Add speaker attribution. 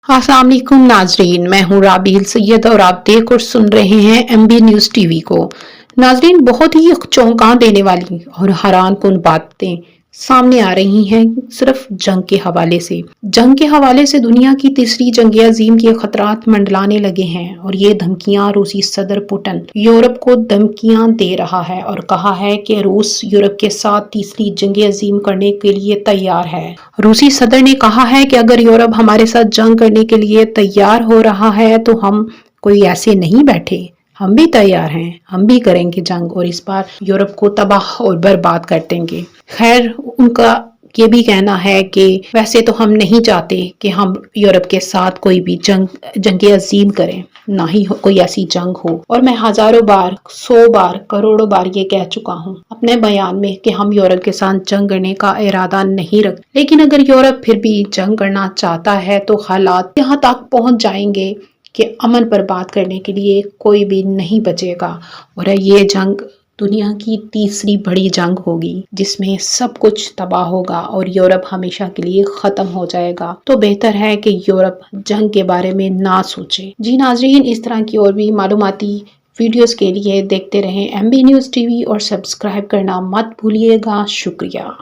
Speaker 1: अस्सलाम वालेकुम नाजरीन, मैं हूँ राबील सैयद और आप देख और सुन रहे हैं MB न्यूज़ टीवी को। नाजरीन, बहुत ही चौंका देने वाली और हैरान कुन बातें सामने आ रही हैं सिर्फ जंग के हवाले से। जंग के हवाले से दुनिया की तीसरी जंग अजीम के खतरात मंडलाने लगे हैं और ये धमकियां रूसी सदर पुतिन यूरोप को धमकियां दे रहा है और कहा है कि रूस यूरोप के साथ तीसरी जंग अजीम करने के लिए तैयार है। रूसी सदर ने कहा है कि अगर यूरोप हमारे साथ जंग करने के लिए तैयार हो रहा है तो हम कोई ऐसे नहीं बैठे, हम भी तैयार हैं, हम भी करेंगे जंग और इस बार यूरोप को तबाह और बर्बाद कर देंगे। खैर, उनका ये भी कहना है कि वैसे तो हम नहीं चाहते कि हम यूरोप के साथ कोई भी जंग अजीम करें, ना ही कोई ऐसी जंग हो। और मैं हजारों बार, 100 बार, करोड़ों बार ये कह चुका हूँ अपने बयान में कि हम यूरोप के साथ जंग करने का इरादा नहीं रखते। लेकिन अगर यूरोप फिर भी जंग करना चाहता है तो हालात यहाँ तक पहुंच जाएंगे कि अमन पर बात करने के लिए कोई भी नहीं बचेगा और ये जंग दुनिया की तीसरी बड़ी जंग होगी जिसमें सब कुछ तबाह होगा और यूरोप हमेशा के लिए खत्म हो जाएगा। तो बेहतर है कि यूरोप जंग के बारे में ना सोचे। जी नाजरीन, इस तरह की और भी मालूमाती वीडियोस के लिए देखते रहें MB न्यूज़ टीवी और सब्सक्राइब करना मत भूलिएगा। शुक्रिया।